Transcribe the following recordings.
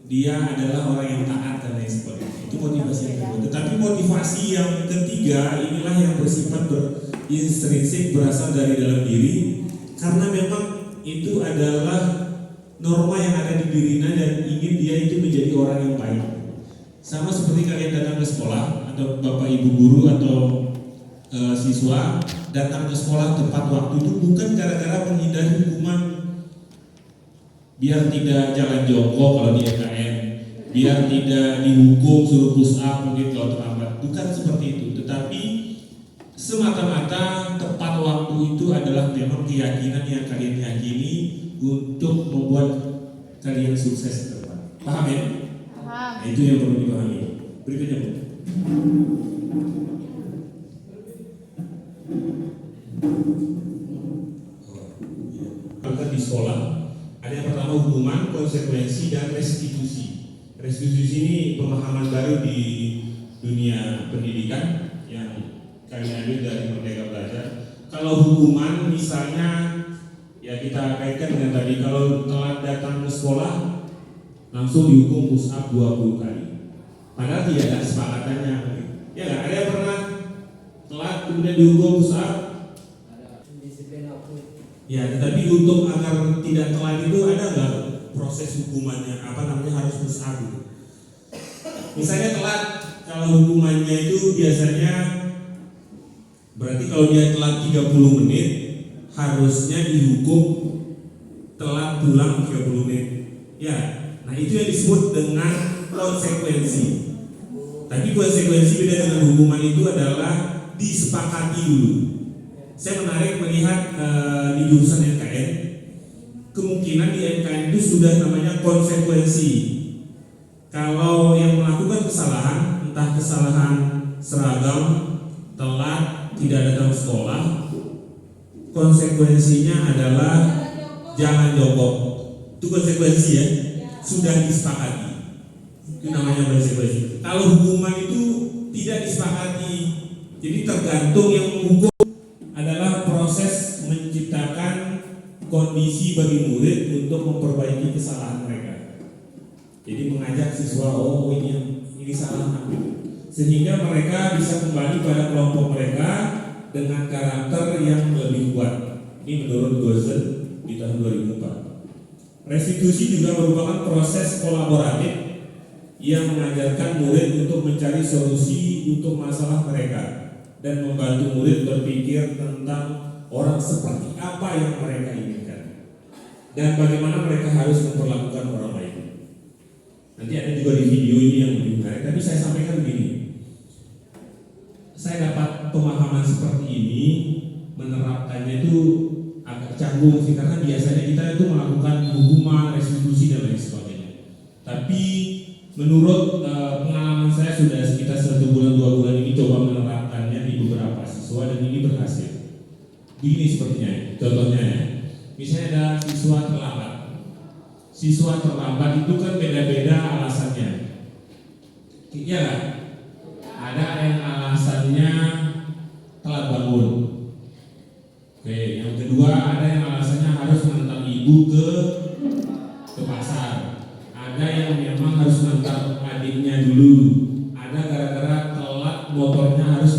dia adalah orang yang taat dan lain sebagainya. Itu motivasi yang kedua. Tetapi motivasi yang ketiga inilah yang bersifat intrinsik, berasal dari dalam diri, karena memang itu adalah norma yang ada di dirinya dan ingin dia itu menjadi orang yang baik. Sama seperti kalian datang ke sekolah atau bapak ibu guru atau siswa datang ke sekolah tepat waktu itu bukan gara-gara menghindari hukuman, biar tidak jalan jongkok kalau di EKN, biar tidak dihukum suruh push up mungkin kalau terlambat, bukan seperti itu. Tetapi semata-mata tepat waktu itu adalah memang keyakinan yang kalian yakini untuk membuat kalian sukses ke depan. Paham ya? Paham. Nah, itu yang perlu dipahami. Berikutnya Bu. Maka di sekolah ada yang pertama hukuman, konsekuensi, dan restitusi. Restitusi ini pemahaman baru di dunia pendidikan yang kami ambil dari Merdeka Belajar. Kalau hukuman misalnya ya kita kaitkan dengan tadi, kalau telat datang ke sekolah langsung dihukum push up 20 kali. Padahal tidak ada kesepakatannya. Ya nggak, ada yang pernah telat kemudian dihukum push up? Ya, tetapi untuk agar tidak telat itu ada nggak proses hukumannya? Harus push up gitu. Misalnya telat, kalau hukumannya itu biasanya berarti kalau dia telat 30 menit harusnya dihukum telat pulang 30 menit. Ya, nah itu yang disebut dengan konsekuensi. Tapi konsekuensi beda dengan hukuman, itu adalah disepakati dulu. Saya menarik melihat di jurusan NKN, kemungkinan di NKN itu sudah namanya konsekuensi. Kalau yang melakukan kesalahan, entah kesalahan seragam, telat, tidak datang sekolah, konsekuensinya adalah jangan jongkok. Itu konsekuensi ya, sudah disepakati. Itu namanya konsekuensi. Kalau hukuman itu tidak disepakati, jadi tergantung yang menghukum adalah proses menciptakan kondisi bagi murid untuk memperbaiki kesalahan mereka. Jadi mengajak siswa, oh ini salah aku, sehingga mereka bisa kembali pada kelompok mereka dengan karakter yang lebih kuat. Ini menurut Gozen di tahun 2004. Restitusi juga merupakan proses kolaboratif yang mengajarkan murid untuk mencari solusi untuk masalah mereka dan membantu murid berpikir tentang orang seperti apa yang mereka inginkan dan bagaimana mereka harus memperlakukan orang lain. Nanti ada juga di video ini yang lebih menarik, tapi saya sampaikan begini. Saya dapat pemahaman seperti ini, menerapkannya itu agak canggung sih, karena biasanya kita itu melakukan hukuman, restitusi dan lain sebagainya. Tapi menurut pengalaman saya sudah sekitar 1 bulan 2 bulan ini coba menerapkannya di beberapa siswa dan ini berhasil. Begini sepertinya, contohnya ya. Misalnya ada siswa terlambat. Siswa terlambat itu kan beda-beda alasannya. Iya kan? Ada yang alasannya telat bangun. Oke, yang kedua ada yang alasannya harus mengantar ibu ke pasar. Ada yang memang harus mengantar adiknya dulu. Ada gara-gara telat motornya harus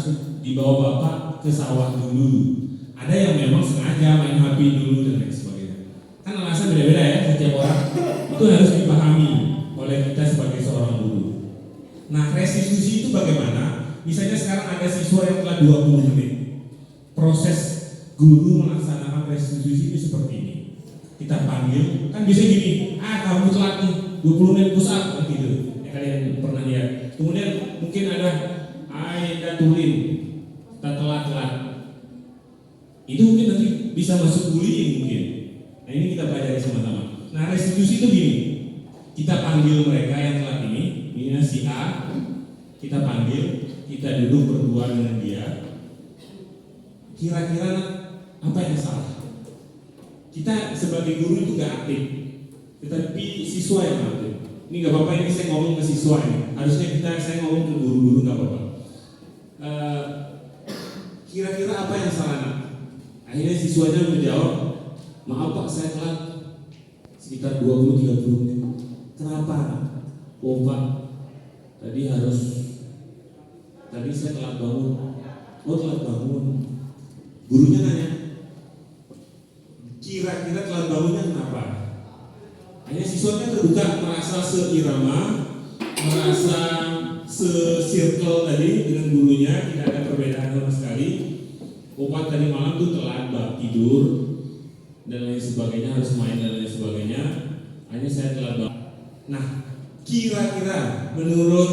dibawa bapak ke sawah dulu. Ada yang memang sengaja main HP dulu dan lain sebagainya. Kan alasan beda-beda ya setiap orang. Itu harus dipahami oleh kita sebagai seorang guru. Nah, restitusi itu bagaimana? Misalnya sekarang ada siswa yang telah 20 menit. Proses guru melaksanakan restitusi itu seperti ini. Kita panggil, kan bisa gini, kamu telat nih 20 menit push up gitu. Ya, kalian pernah lihat. Kemudian mungkin ada tulin, kita telat. Itu mungkin nanti bisa masuk bullying mungkin. Nah, ini kita pelajari sama-sama. Nah, restitusi itu gini. Kita panggil mereka yang telat ini si A, kita panggil, kita duduk berdua dengan dia. Kira-kira apa yang salah? Kita sebagai guru itu gak aktif, tetapi siswa yang aktif. Ini gak apa-apa, ini saya ngomong ke siswa ini. Harusnya saya ngomong ke guru-guru, gak apa-apa. Kira-kira apa yang salah nak? Akhirnya siswanya menjawab, maaf pak, saya telat sekitar 20-30 menit. Kenapa? oh Pak, tadi saya telat bangun. Oh telat bangun. Gurunya nanya, kira-kira telat bangunnya kenapa? Hanya siswanya terbuka, merasa seirama, merasa se-circle tadi dengan gurunya, tidak ada perbedaan sama sekali. Opat tadi malam tuh telat tidur dan lain sebagainya, harus main dan lain sebagainya. Hanya saya telat bangun. Nah, kira-kira menurut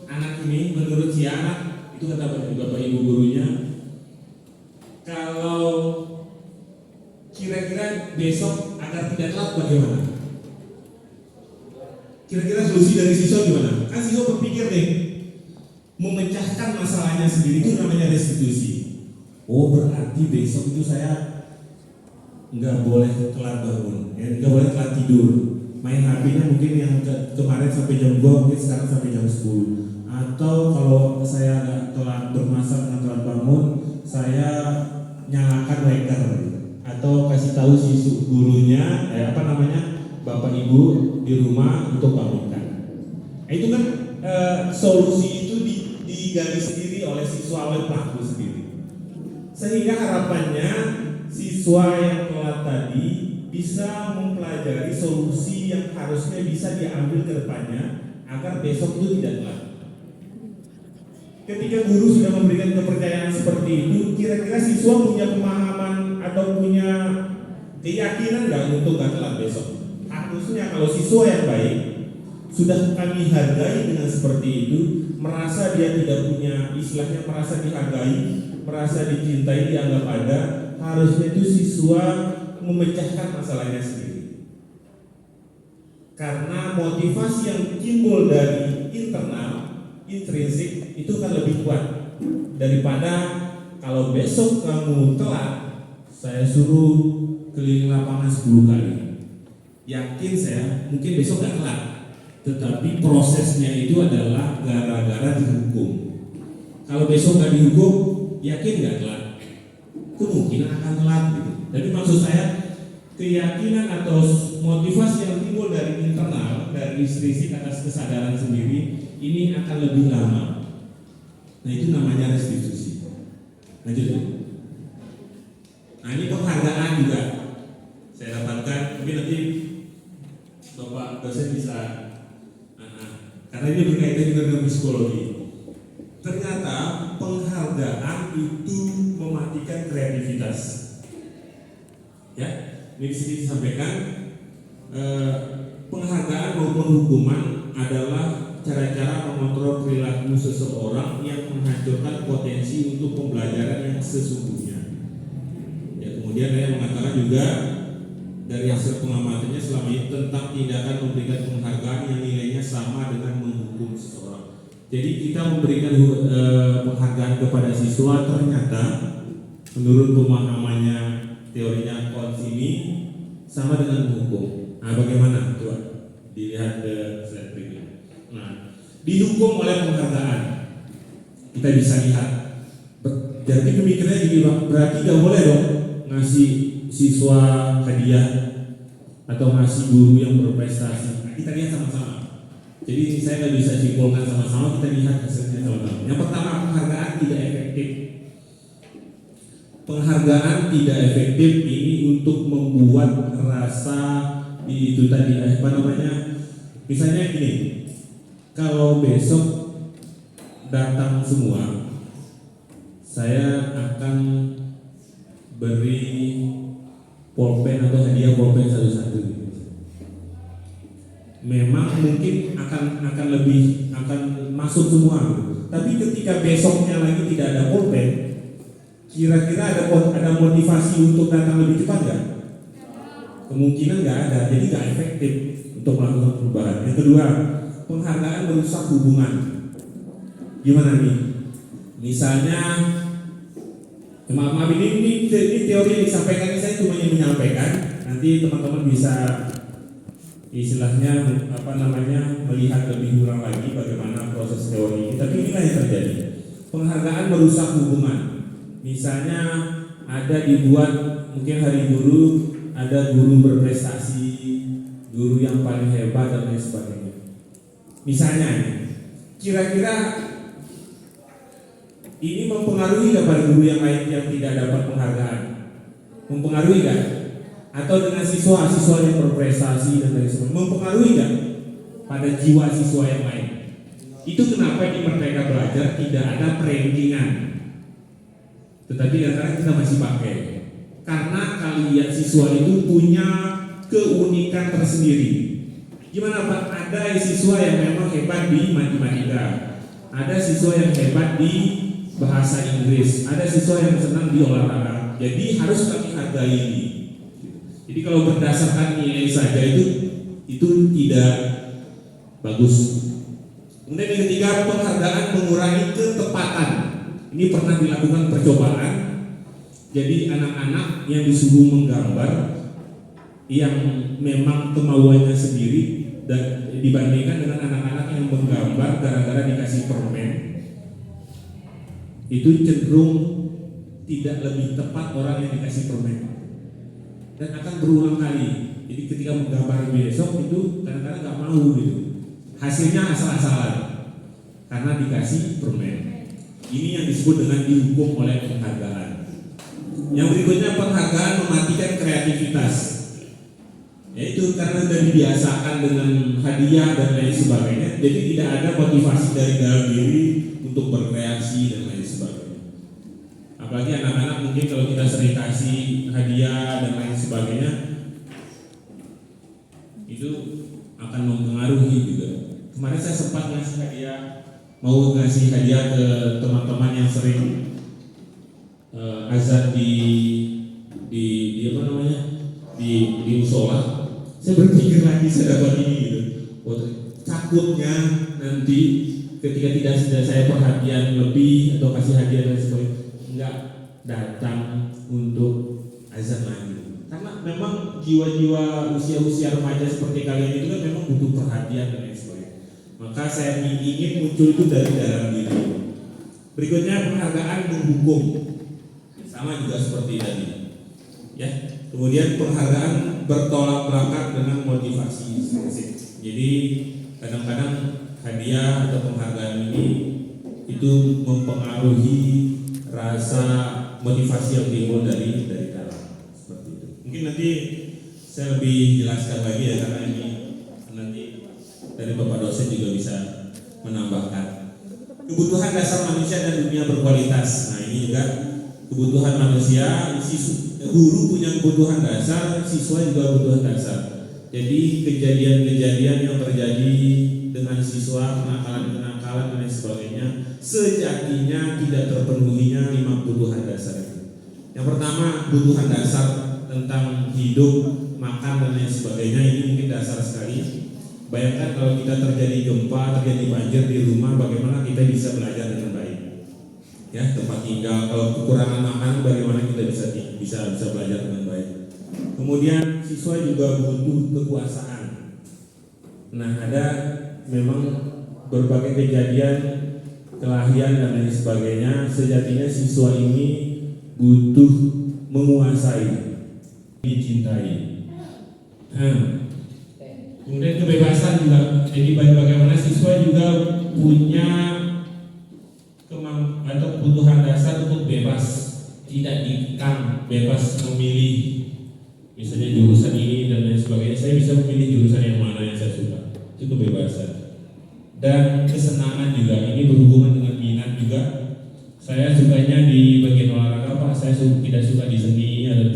anak ini, menurut si anak itu kata bapak ibu gurunya, kalau kira-kira besok agar tidak telat bagaimana? Kira-kira solusi dari siswa gimana? Kan siswa berpikir nih, memecahkan masalahnya sendiri itu namanya restitusi. Oh berarti besok itu saya nggak boleh telat bangun, nggak boleh telat tidur. Main HP-nya mungkin yang kemarin sampai jam 2, mungkin sekarang sampai jam 10. Atau kalau saya nggak telat bermasak dengan telat bangun, saya nyalakan waker atau kasih tahu si gurunya, bapak ibu di rumah untuk bangunkan. Itu kan solusi itu digali sendiri oleh siswa, oleh pelaku sendiri. Sehingga harapannya siswa yang telat tadi bisa mempelajari solusi yang harusnya bisa diambil ke depannya agar besok itu tidak telat. Ketika guru sudah memberikan kepercayaan seperti itu, kira-kira siswa punya pemahaman atau punya keyakinan nggak untuk nggak telat besok? Harusnya kalau siswa yang baik sudah kami hargai dengan seperti itu, merasa dia tidak punya, istilahnya merasa dihargai, merasa dicintai, dianggap ada, harusnya itu siswa memecahkan masalahnya sendiri. Karena motivasi yang timbul dari internal, intrinsik, itu kan lebih kuat daripada kalau besok kamu telat, saya suruh keliling lapangan 10 kali. Yakin saya, mungkin besok gak telat, tetapi prosesnya itu adalah gara-gara dihukum. Kalau besok gak dihukum, yakin gak telat? Kemungkinan akan telat gitu. Tapi maksud saya, keyakinan atau motivasi yang timbul dari internal, dari intrinsik atas kesadaran sendiri, ini akan lebih lama. Nah itu namanya restitusi. Lanjut. Nah ini penghargaan juga saya dapatkan, mungkin nanti Bapak dosen bisa, karena ini berkaitan juga dengan psikologi. Ternyata penghargaan itu mematikan kreativitas. Ya, ini di sini disampaikan penghargaan maupun hukuman adalah cara-cara mengontrol perilaku seseorang yang menghancurkan potensi untuk pembelajaran yang sesungguhnya. Ya, kemudian saya mengatakan juga dari hasil pengamatannya selama ini tentang tindakan memberikan penghargaan yang nilainya sama dengan menghukum seseorang. Jadi kita memberikan penghargaan kepada siswa ternyata menurut pemahamannya teorinya Kons ini sama dengan menghukum. Nah, bagaimana? Coba dilihat ke slide berikutnya. Nah, dihukum oleh penghargaan, kita bisa lihat. Jadi pemikirannya gini Bang, berarti gak boleh dong ngasih siswa hadiah atau ngasih guru yang berprestasi. Nah, kita lihat sama-sama. Jadi saya nggak bisa simpulkan sama-sama, kita lihat hasilnya sama-sama. Yang pertama, penghargaan tidak efektif. Penghargaan tidak efektif ini untuk membuat rasa itu tadi misalnya gini, kalau besok datang semua, saya akan beri pulpen atau hadiah pulpen satu-satu. Memang mungkin akan lebih masuk semua. Tapi ketika besoknya lagi tidak ada pulpen, kira-kira ada motivasi untuk datang lebih cepat nggak? Kemungkinan nggak ada, jadi nggak efektif untuk melakukan perubahan. Yang kedua, penghargaan merusak hubungan. Gimana nih? Misalnya, maaf ini teori yang disampaikan, saya cuma yang menyampaikan. Nanti teman-teman bisa istilahnya melihat lebih kurang lagi bagaimana proses teori ini. Tapi inilah yang terjadi. Penghargaan merusak hubungan. Misalnya ada dibuat mungkin hari guru, ada guru berprestasi, guru yang paling hebat dan lain sebagainya. Misalnya, kira-kira ini mempengaruhi nggak pada guru yang lain yang tidak dapat penghargaan? Mempengaruhi nggak? Atau dengan siswa-siswa yang berprestasi dan lain sebagainya, mempengaruhi nggak pada jiwa siswa yang lain? Itu kenapa di Merdeka Belajar tidak ada perankingan, tetapi kadang-kadang kita masih pakai. Karena kalian siswa itu punya keunikan tersendiri. Gimana Pak? Ada siswa yang memang hebat di matematika, ada siswa yang hebat di bahasa Inggris, ada siswa yang senang di olahraga. Jadi harus kami hargai ini. Jadi kalau berdasarkan nilai saja itu tidak bagus. Kemudian yang ketiga, penghargaan mengurangi ketepatan. Ini pernah dilakukan percobaan. Jadi anak-anak yang disuruh menggambar yang memang kemauannya sendiri dan dibandingkan dengan anak-anak yang menggambar gara-gara dikasih permen, itu cenderung tidak lebih tepat orang yang dikasih permen dan akan berulang kali. Jadi ketika menggambar besok itu kadang-kadang nggak mau gitu, hasilnya asal-asalan karena dikasih permen. Ini yang disebut dengan dihukum oleh penghargaan. Yang berikutnya, penghargaan mematikan kreativitas, yaitu karena sudah dibiasakan dengan hadiah dan lain sebagainya, jadi tidak ada motivasi dari dalam diri untuk berkreasi dan lain sebagainya. Apalagi anak-anak mungkin kalau kita sering kasih hadiah dan lain sebagainya, itu akan mempengaruhi juga. Kemarin saya sempat ngasih hadiah, mau ngasih hadiah ke teman-teman yang sering azan di apa namanya di musola. Saya berpikir lagi saya dapat ini gitu. Takutnya nanti ketika tidak saya perhatian lebih atau kasih hadiah dan sebagainya, enggak datang untuk azan lagi. Karena memang jiwa-jiwa usia-usia remaja seperti kalian itu kan memang butuh perhatian dan lain sebagainya. Maka saya ingin muncul itu dari dalam diri. Berikutnya, penghargaan menghukum. Sama juga seperti tadi, ya. Kemudian penghargaan bertolak belakang dengan motivasi. Jadi kadang-kadang hadiah atau penghargaan ini itu mempengaruhi rasa motivasi yang timbul dari dalam, seperti itu. Mungkin nanti saya lebih jelaskan lagi ya, karena ini nanti dari Bapak dosen juga bisa menambahkan. Kebutuhan dasar manusia dan dunia berkualitas. Nah ini juga kebutuhan manusia, guru punya kebutuhan dasar, siswa juga kebutuhan dasar. Jadi kejadian-kejadian yang terjadi dengan siswa, kenakalan-kenakalan dan sebagainya, sejatinya tidak terpenuhinya 5 kebutuhan dasar itu. Yang pertama, kebutuhan dasar tentang hidup, makan dan lain sebagainya, ini mungkin dasar sekali. Bayangkan kalau kita terjadi gempa, terjadi banjir di rumah, bagaimana kita bisa belajar dengan baik? Ya, tempat tinggal, kalau kekurangan makan bagaimana kita bisa belajar dengan baik. Kemudian siswa juga butuh kekuasaan. Nah, ada memang berbagai kejadian kelahiran dan lain sebagainya, sejatinya siswa ini butuh menguasai, dicintai. Kemudian kebebasan juga. Jadi bagaimana siswa juga punya atau kebutuhan dasar untuk bebas, tidak dikekang, bebas memilih misalnya jurusan ini dan lain sebagainya. Saya bisa memilih jurusan yang mana yang saya suka, itu kebebasan. Dan kesenangan juga, ini berhubungan dengan minat juga. Saya sukanya di bagian olahraga, Pak, saya tidak suka di seni atau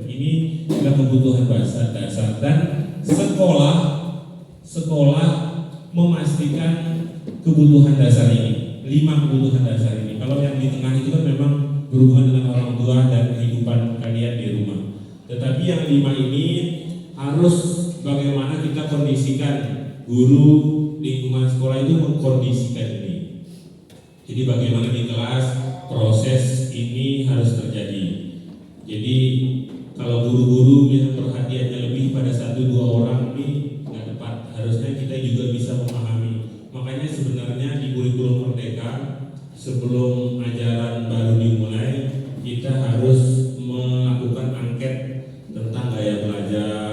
ini adalah kebutuhan dasar. Dan sekolah memastikan kebutuhan dasar ini, 5 kebutuhan dasar ini. Kalau yang di tengah itu kan memang berhubungan dengan orang tua dan kehidupan kalian di rumah. Tetapi yang 5 ini harus bagaimana kita kondisikan, guru, lingkungan sekolah itu mengkondisikan ini. Jadi bagaimana di kelas proses ini harus terjadi. Jadi kalau guru-guru yang perhatiannya lebih pada 1-2 orang ini nggak tepat. Harusnya kita juga bisa memahami. Makanya sebenarnya di kurikulum Merdeka sebelum ajaran baru dimulai, kita harus melakukan angket tentang gaya belajar,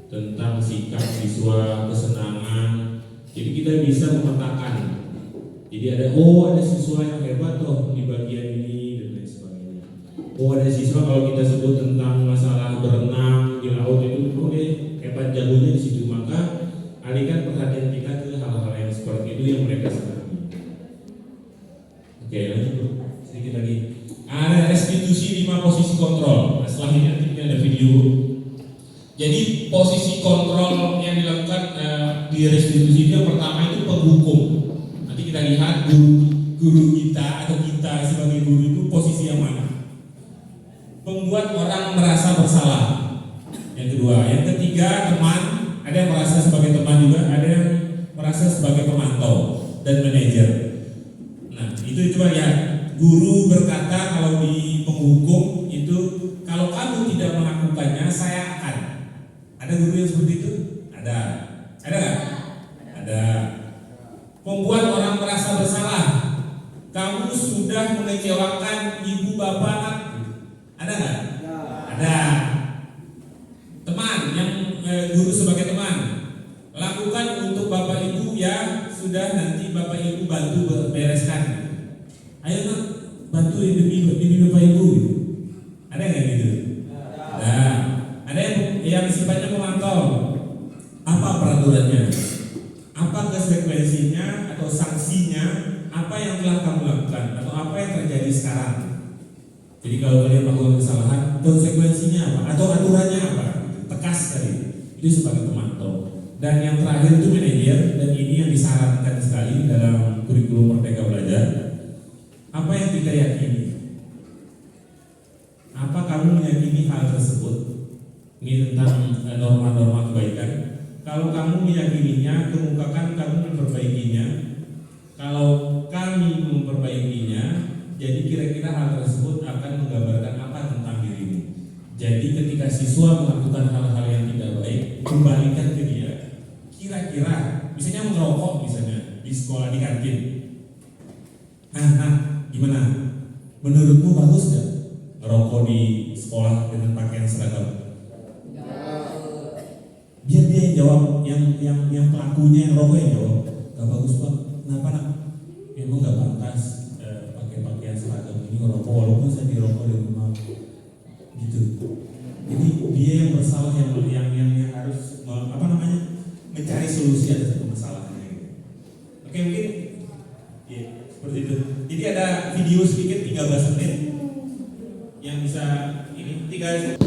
tentang sikap siswa, kesenangan. Jadi kita bisa memetakan. Jadi ada siswa yang hebat tuh di bagian ini dan lain sebagainya. Ada siswa kalau kita sebut tentang masalah berenang di laut itu, hebat jagonya di situ. Maka alihkan perhatian kita ke hal-hal yang seperti itu yang mereka senangi. Oke, lanjut sedikit lagi. Ada restitusi 5 posisi kontrol. Nah, setelah ini nanti ada video. Jadi posisi kontrol yang dilakukan di restitusi itu yang pertama itu penghukum. Nanti kita lihat guru kita atau kita sebagai guru itu posisi yang mana. Membuat orang merasa bersalah. Yang kedua, yang ketiga teman. Ada yang merasa sebagai teman juga, ada yang merasa sebagai pemantau dan manajer. Nah, itu coba lihat. Guru berkata kalau di penghukum itu, kalau kamu tidak melakukannya, saya akan. Ada guru yang seperti itu? Ada nggak? Ada. Membuat orang merasa bersalah. Kamu sudah mengecewakan ibu bapak. Ada nggak? Ada. Teman yang guru sebagai teman, lakukan untuk bapak ibu yang sudah nanti bapak ibu bantu bereskan. Ayo nak bantu demi bapak ibu. Ada nggak gitu? Ada yang sifatnya memantau. Apa peraturannya? Apa konsekuensinya atau sanksinya? Apa yang telah kamu lakukan atau apa yang terjadi sekarang? Jadi kalau kalian melakukan kesalahan, konsekuensinya apa? Atau aturannya apa? Tegas sekali. Itu sebagai pemantau. Dan yang terakhir itu manajer, dan ini yang disarankan sekali dalam kurikulum Merdeka Belajar. Apa yang kita yakini? Apa kamu meyakini hal tersebut? Ini tentang norma-norma kebaikan. Kalau kamu meyakininya, kemukakan kamu memperbaikinya. Kalau kami memperbaikinya, jadi kira-kira hal tersebut akan menggambarkan apa tentang dirimu. Jadi ketika siswa melakukan hal-hal yang tidak baik, kembalikan ke dia. Kira-kira, misalnya merokok misalnya di sekolah, di kantin. Gimana? Menurutmu bagus nggak ngerokok di sekolah dengan pakaian seragam? Biar dia yang jawab, yang pelakunya yang rokok yang jawab. Gak bagus pak. Kenapa nak? Emang gak pantas pakai pakaian seragam ini ngerokok walaupun saya dirokok di rumah. Gitu. Jadi dia yang bersalah yang harus mencari solusi atas permasalahannya. Oke, mungkin ya, seperti itu. Jadi ada video sedikit 13 menit yang bisa ini 3.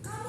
Kamu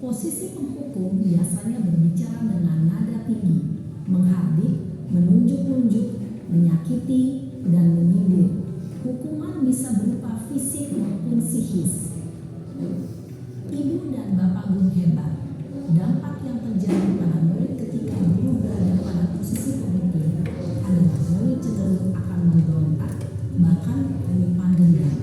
Posisi penghukum biasanya berbicara dengan nada tinggi, menghardik, menunjuk-nunjuk, menyakiti, dan menyindir. Hukuman bisa berupa fisik maupun psikis. Ibu dan bapak guru hebat. Dampak yang terjadi pada murid ketika guru berada pada posisi pemimpin adalah murid cenderung akan memberontak, bahkan menyimpan dendam.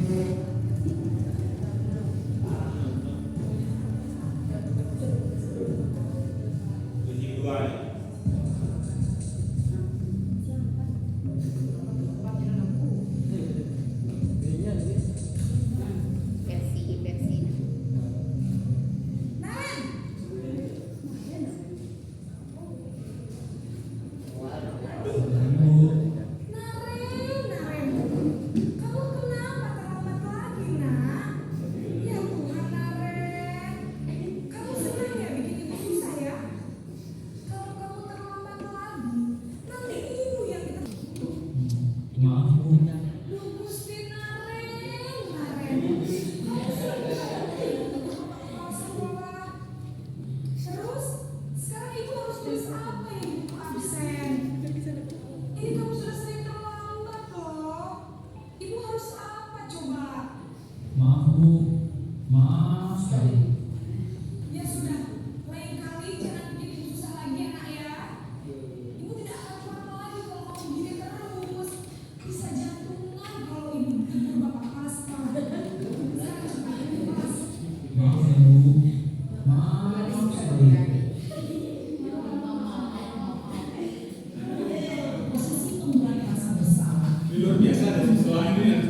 Luar biasa ada sekolah ini yang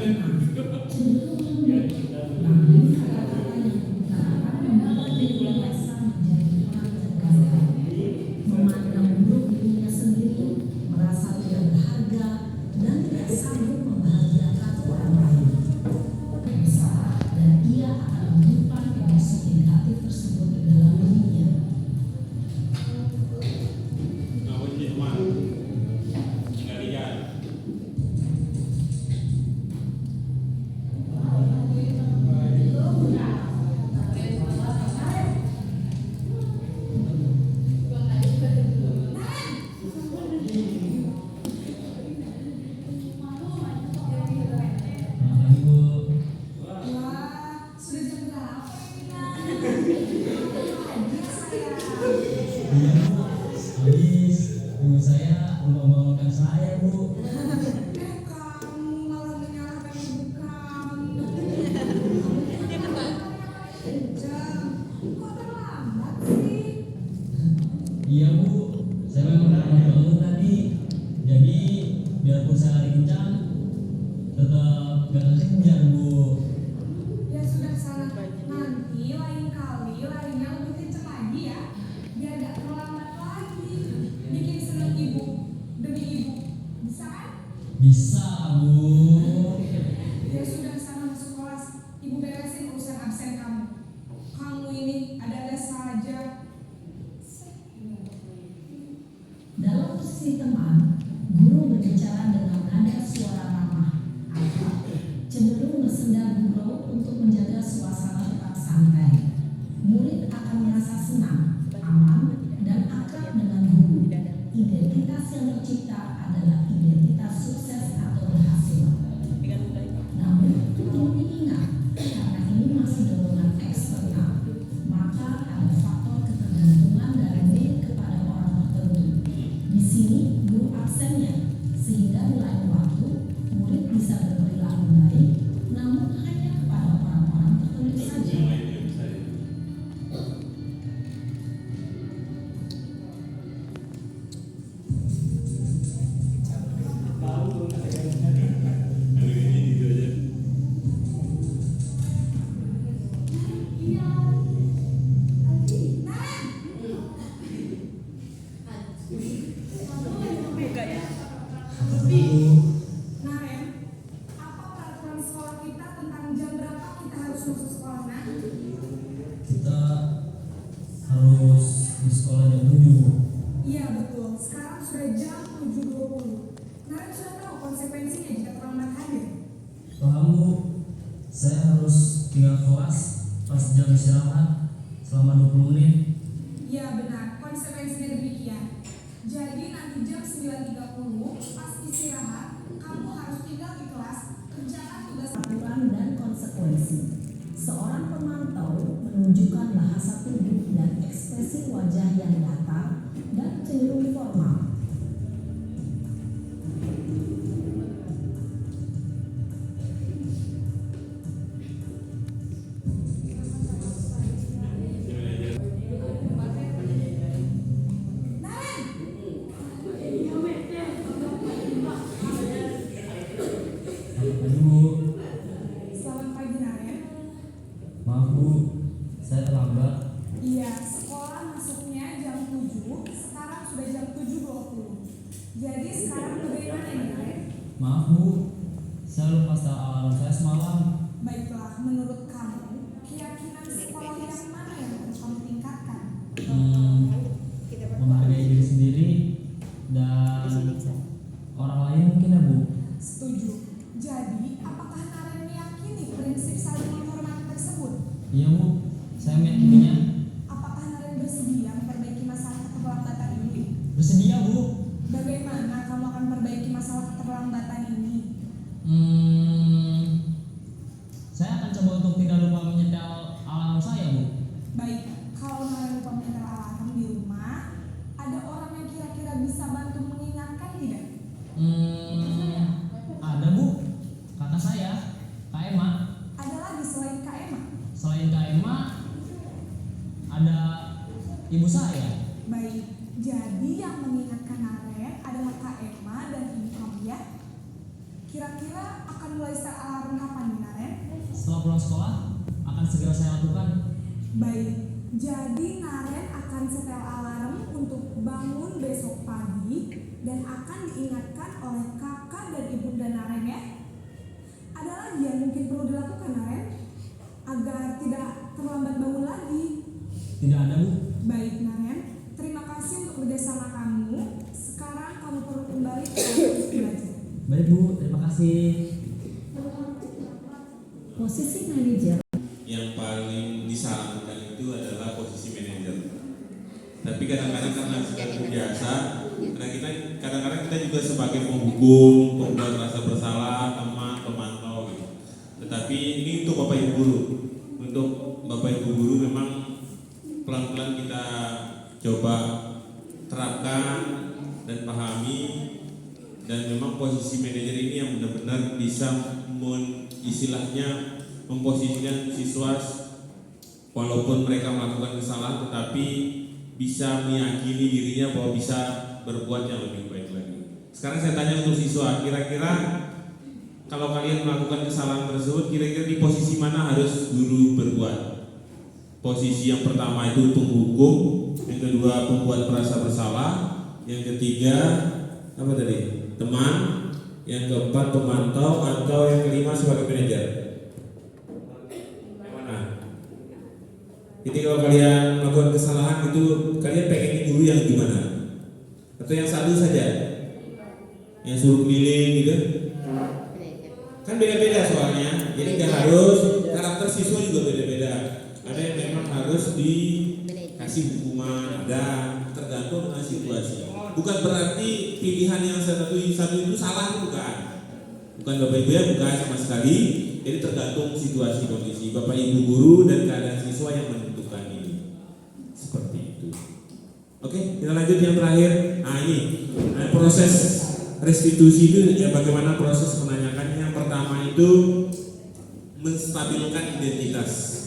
memandang buruk dirinya sendiri, merasa tidak berharga, dan tidak sanggup membahagiakan orang lain. Bersalah, dan ia akan menyimpan emosi negatif tersebut di dalam dirinya. Saya membangunkan saya, Bu. Kamu malah menyalahkan ibu kamu. Jam, kok terlambat sih? Iya, Bu. Saya memang bangun tadi. Jadi biarpun saya lari kencang, tetap gak kekejar, Bu. Ya sudah sana. Nanti lain kali larinya lebih kenceng lagi ya. Biar gak terlambat lagi. Bikin seneng ibu demi ibu. Bisa kan? Bisa, Bu. Ya sudah sana masuk kelas. Ibu beresin urusan absen kamu. Kamu ini ada-ada saja. Dalam posisi teman, guru berbicara dengan nada suara ramah, akrab, cenderung bersenda gurau untuk menjaga suasana tetap santai. Murid akan merasa senang, aman, dan akrab dengan guru. Identitas yang tercipta adalah identitas sukses atau berhasil. Namun, perlu diingat, karena ini masih dorongan eksternal, maka ada faktor ketergantungan dari murid kepada orang tertentu. Di sini, guru absennya, sehingga di lain waktu, murid bisa berperilaku baik, namun hanya kepada orang-orang tertentu saja. Naren, apa peraturan sekolah kita tentang jam berapa kita harus masuk sekolah? Nah, Kita harus di sekolah jam 7. iya betul. Sekarang sudah jam 7.20. Naren sudah tahu konsekuensinya jika terlambat hadir. Paham, Bu? Saya harus tinggal kelas pas jam istirahat. selama 20 menit. Iya benar, konsekuensinya demikian. Jadi nanti jam 9.30 pas istirahat, kamu harus tinggal di kelas, kerjakan tugas. Aturan dan konsekuensi. Seorang pemantau menunjukkan bahasa tubuh dan ekspresi wajah yang datar dan cenderung formal. Pagi Bu, Selamat pagi Naren. maaf Bu, saya terlambat. Iya, sekolah masuknya jam 7, sekarang sudah jam 7.20. Jadi sekarang bagaimana nih Naren? Maaf Bu, saya lupa setel alarm saya semalam. Baiklah, menurut kamu, keyakinan sekolah yang mana yang harus kamu tingkatkan? Menghargai diri sendiri dan orang lain mungkin ya Bu. Setuju. Jadi, apakah Naren meyakini prinsip saling menghormati tersebut? Iya Bu, saya meyakininya. Apakah Naren bersedia memperbaiki masalah keterlambatan ini? Bersedia Bu. Bagaimana kamu akan memperbaiki masalah keterlambatan ini? Saya akan coba untuk tidak lupa menyetel alarm saya Bu. Baik, kalau Naren lupa menyetel alarm di rumah, ada orang yang kira-kira bisa bantu mengingatkan tidak? Ada Bu, kakak saya, Kak Emma. Ada lagi selain Kak Emma? Selain Kak Emma, ada ibu saya. Baik, jadi yang mengingatkan Naren adalah Kak Emma dan ibu kamu ya? Kira-kira akan mulai setel alarm kapan nih Naren? Setelah pulang sekolah, akan segera saya lakukan. Baik, jadi Naren akan setel alarm untuk bangun besok pagi dan akan diingatkan oleh kakak dan ibunda Naren ya. Ada lagi yang mungkin perlu dilakukan Naren agar tidak terlambat bangun lagi. Tidak ada Bu. Baik Naren, terima kasih untuk kerjasama kamu. Sekarang kamu perlu kembali ke kampus belajar. Baik Bu, terima kasih. Posisi manajer. Yang paling disarankan itu adalah posisi manajer. Tapi kadang-kadang karena sudah terbiasa, karena kita kadang-kadang kita juga sebagai penghukum, pembuat rasa bersalah, teman, pemantau gitu. Tetapi ini untuk Bapak Ibu guru, untuk Bapak Ibu guru memang pelan-pelan kita coba terapkan dan pahami, dan memang posisi manajer ini yang benar-benar bisa istilahnya memposisikan siswa walaupun mereka melakukan kesalahan tetapi bisa meyakini dirinya bahwa bisa berbuat yang lebih baik lagi. Sekarang saya tanya untuk siswa, kira-kira kalau kalian melakukan kesalahan tersebut, kira-kira di posisi mana harus guru berbuat? Posisi yang pertama itu penghukum, yang kedua pembuat merasa bersalah, yang ketiga apa tadi? Teman, yang keempat pemantau, atau yang kelima sebagai manajer. Yang mana? Jadi kalau kalian melakukan kesalahan itu kalian pengen guru yang gimana? Atau yang satu saja? Yang suruh keliling gitu? Kan beda-beda soalnya. Jadi nggak harus, karakter siswa juga beda-beda. Ada yang memang harus dikasih hukuman, ada tergantung dengan situasi. Bukan berarti pilihan yang satu itu salah, bukan. Bukan Bapak Ibu ya, bukan sama sekali. Jadi tergantung situasi kondisi Bapak Ibu guru dan keadaan siswa yang menentukan ini. Seperti itu. Oke, kita lanjut yang terakhir. Nah ini proses restitusi itu ya, bagaimana proses menanyakan. Yang pertama itu menstabilkan identitas.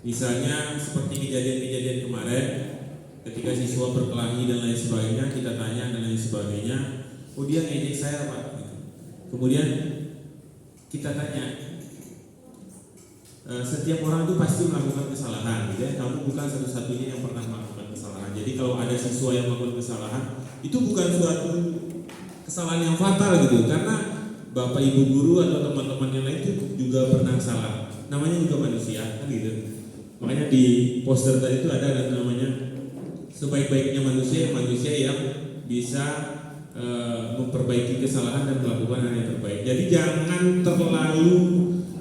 Misalnya seperti kejadian-kejadian kemarin, ketika siswa berkelahi dan lain sebagainya, kita tanya dan lain sebagainya. Oh dia ngejek saya Pak. Kemudian kita tanya, setiap orang itu pasti melakukan kesalahan, gitu ya. Kamu bukan satu-satunya yang pernah melakukan kesalahan. Jadi kalau ada siswa yang melakukan kesalahan, itu bukan suatu kesalahan yang fatal gitu, karena Bapak Ibu guru atau teman-teman yang lain itu juga pernah salah. Namanya juga manusia, kan gitu. Makanya di poster tadi itu ada namanya sebaik-baiknya manusia yang bisa memperbaiki kesalahan dan melakukan hal yang terbaik. Jadi jangan terlalu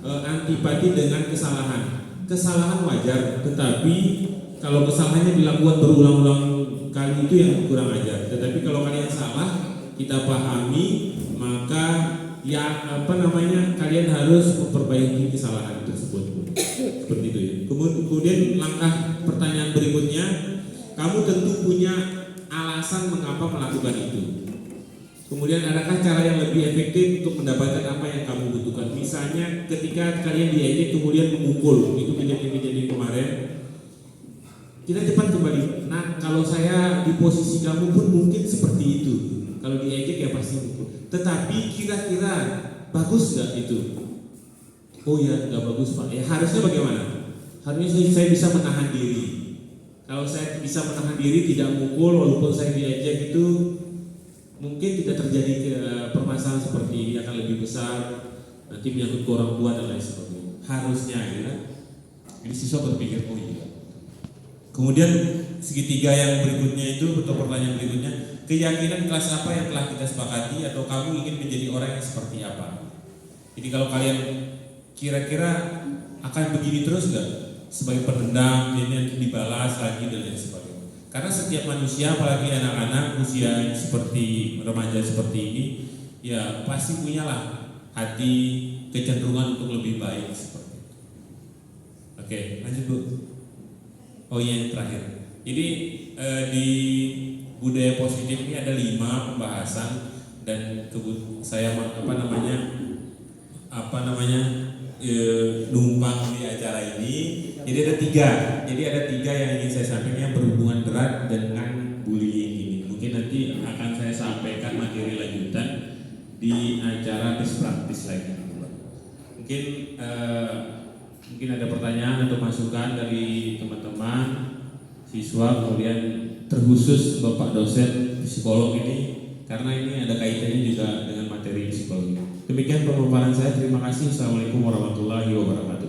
antipati dengan kesalahan. kesalahan wajar, tetapi kalau kesalahannya dilakukan berulang-ulang kali itu yang kurang ajar. Tetapi kalau kalian salah, kita pahami, maka ya kalian harus memperbaiki kesalahan tersebut. Seperti itu ya. Kemudian langkah pertanyaan berikutnya, kamu tentu punya alasan mengapa melakukan itu. Kemudian adakah cara yang lebih efektif untuk mendapatkan apa yang kamu butuhkan? Misalnya ketika kalian diejek kemudian memukul, itu kejadian kemarin, kita cepat kembali. Nah, kalau saya di posisi kamu pun mungkin seperti itu. Kalau diejek ya pasti mukul. Tetapi kira-kira bagus nggak itu? Oh ya, nggak bagus Pak. Ya harusnya bagaimana? Harusnya saya bisa menahan diri. Kalau saya bisa menahan diri tidak mukul walaupun saya diejek itu, mungkin tidak terjadi permasalahan seperti ini, akan lebih besar, nanti menyangkut ke orang tua dan lain sebagainya. Harusnya ya. Jadi siswa berpikir, oh iya. Kemudian segitiga yang berikutnya itu, atau pertanyaan berikutnya, keyakinan kelas apa yang telah kita sepakati atau kamu ingin menjadi orang yang seperti apa? Jadi kalau kalian kira-kira akan begini terus nggak? Sebagai pendendam, ini dibalas lagi dan lain sebagainya. Karena setiap manusia, apalagi anak-anak usia seperti remaja seperti ini, ya pasti punyalah hati kecenderungan untuk lebih baik seperti itu. Oke, lanjut Bu. Oh iya, yang terakhir. Jadi di budaya positif ini ada 5 pembahasan dan saya numpang di acara ini. Jadi ada 3. Jadi ada 3 yang ingin saya sampaikan yang berhubungan erat dengan bullying ini. Mungkin nanti akan saya sampaikan materi lanjutan di acara best practice lagi. Mungkin ada pertanyaan atau masukan dari teman-teman siswa, kemudian terkhusus Bapak dosen psikolog ini, karena ini ada kaitannya juga dengan materi psikologi. Demikian pemaparan saya. Terima kasih. Assalamualaikum warahmatullahi wabarakatuh.